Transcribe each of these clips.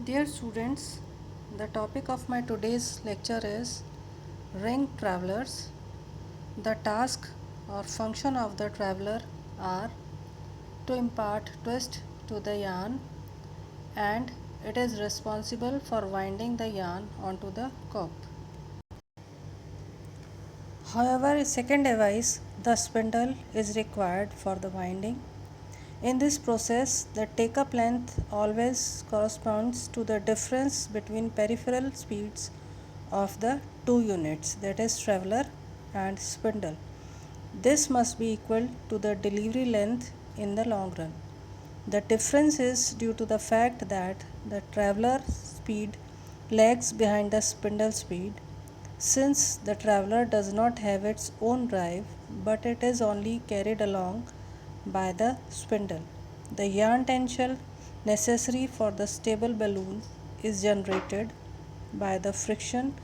Dear students, the topic of my today's lecture is ring travelers. The task or function of the traveler are to impart twist to the yarn, and it is responsible for winding the yarn onto the cope. However, a second device, the spindle, is required for the winding. In this process, the take-up length always corresponds to the difference between peripheral speeds of the two units, that is traveler and spindle. This must be equal to the delivery length in the long run. The difference is due to the fact that the traveler speed lags behind the spindle speed, since the traveler does not have its own drive but it is only carried along by the spindle. The yarn tension necessary for the stable balloon is generated by the friction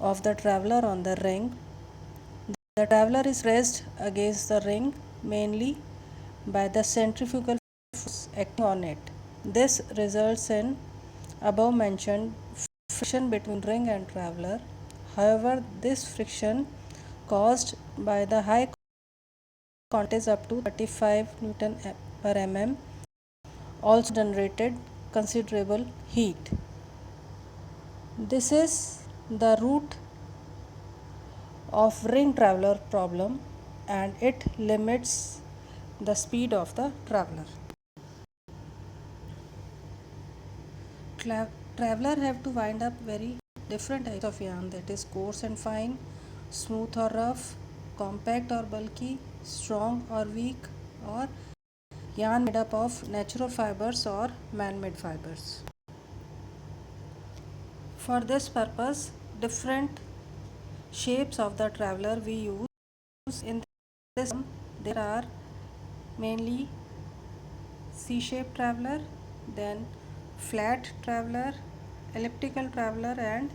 of the traveler on the ring. The traveler is pressed against the ring mainly by the centrifugal force acting on it. This results in above mentioned friction between ring and traveler. However, this friction caused by the high contact up to 35 Newton per mm also generated considerable heat. This is the root of ring traveler problem, and it limits the speed of the traveler. Traveler have to wind up very different types of yarn, that is coarse and fine, smooth or rough, compact or bulky, strong or weak, or yarn made up of natural fibers or man-made fibers. For this purpose, different shapes of the traveler we use. In this there are mainly C-shaped traveler, then flat traveler, elliptical traveler, and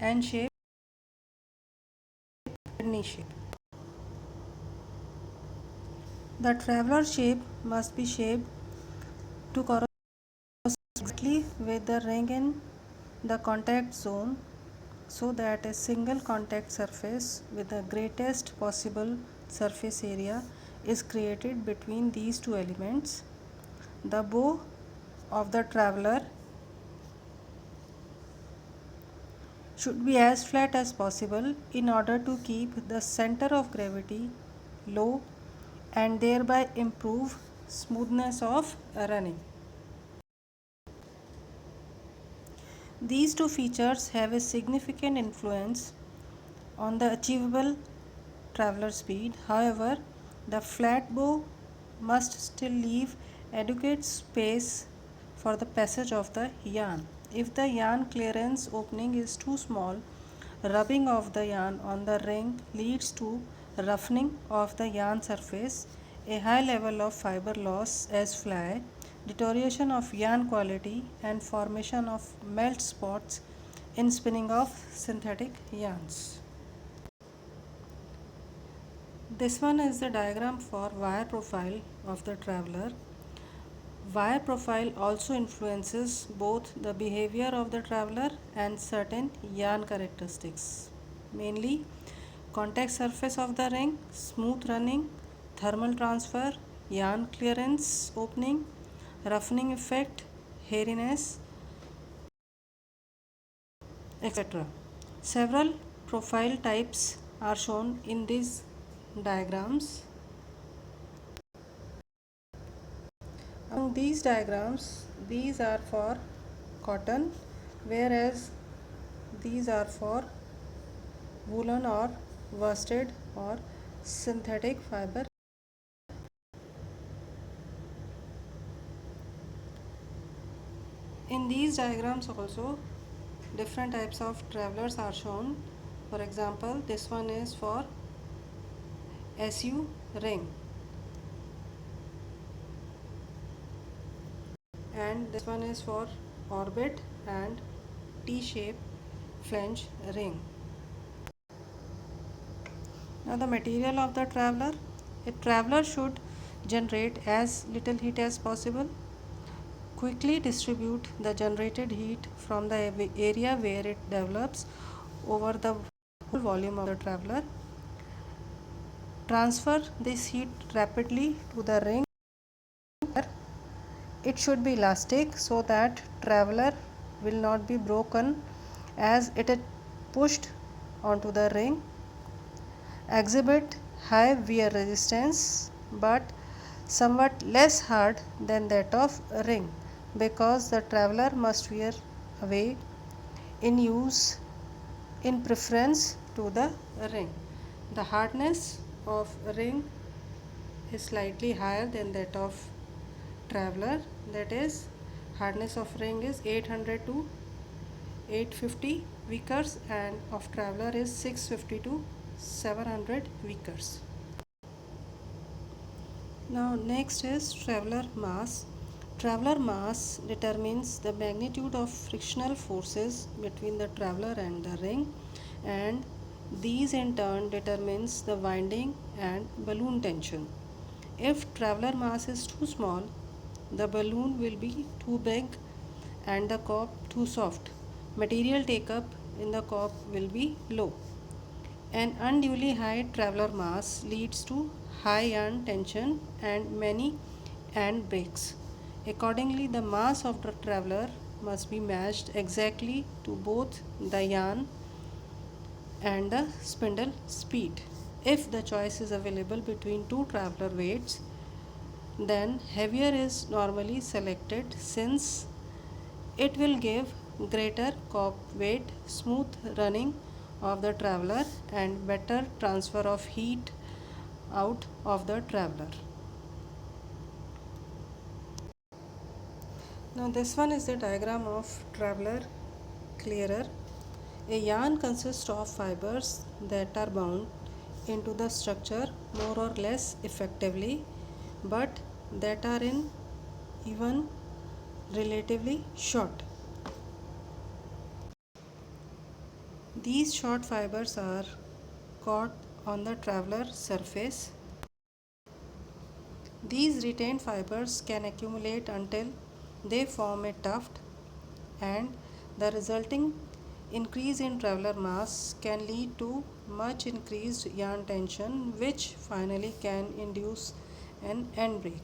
N-shaped kidney shape. The traveler shape must be shaped to correspond exactly with the ring in the contact zone, so that a single contact surface with the greatest possible surface area is created between these two elements. The bow of the traveler should be as flat as possible in order to keep the center of gravity low and thereby improve smoothness of running. These two features have a significant influence on the achievable traveler speed. However, the flat bow must still leave adequate space for the passage of the yarn. If the yarn clearance opening is too small, rubbing of the yarn on the ring leads to roughening of the yarn surface, a high level of fiber loss as fly, deterioration of yarn quality, and formation of melt spots in spinning of synthetic yarns. This one is the diagram for wire profile of the traveler. Wire profile also influences both the behavior of the traveler and certain yarn characteristics, mainly contact surface of the ring, smooth running, thermal transfer, yarn clearance opening, roughening effect, hairiness, etc. Several profile types are shown in these diagrams. Among these diagrams, these are for cotton, whereas these are for woolen or worsted or synthetic fiber. In these diagrams also, different types of travelers are shown. For example, this one is for SU ring, and this one is for orbit and T-shape flange ring. Now the material of the traveler. A traveler should generate as little heat as possible. Quickly distribute the generated heat from the area where it develops over the whole volume of the traveler. Transfer this heat rapidly to the ring. It should be elastic so that traveler will not be broken as it is pushed onto the ring. Exhibit high wear resistance but somewhat less hard than that of ring because the traveler must wear away in use in preference to the ring. The hardness of ring is slightly higher than that of traveler, that is hardness of ring is 800 to 850 Vickers and of traveler is 650 to 700 Vickers. Now next is traveler mass. Traveler mass determines the magnitude of frictional forces between the traveler and the ring, and these in turn determines the winding and balloon tension. If traveler mass is too small, the balloon will be too big and the cork too soft. Material take up in the cork will be low. An unduly high traveler mass leads to high yarn tension and many yarn breaks. Accordingly, the mass of the traveler must be matched exactly to both the yarn and the spindle speed. If the choice is available between two traveler weights, then heavier is normally selected since it will give greater cork weight, smooth running of the traveler and better transfer of heat out of the traveler. Now this one is the diagram of traveler clearer. A yarn consists of fibers that are bound into the structure more or less effectively but that are in even relatively short. These short fibers are caught on the traveler surface. These retained fibers can accumulate until they form a tuft, and the resulting increase in traveler mass can lead to much increased yarn tension, which finally can induce an end break.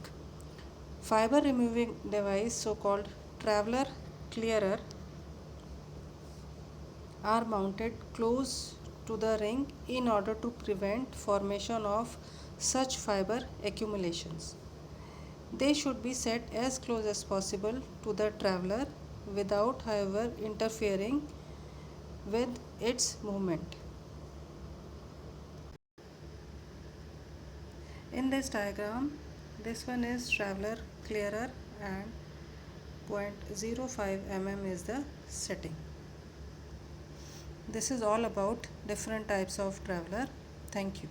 Fiber removing device, so called traveler clearer, are mounted close to the ring in order to prevent formation of such fiber accumulations. They should be set as close as possible to the traveler without however interfering with its movement. In this diagram, this one is traveler clearer and 0.05 mm is the setting. This is all about different types of traveler. Thank you.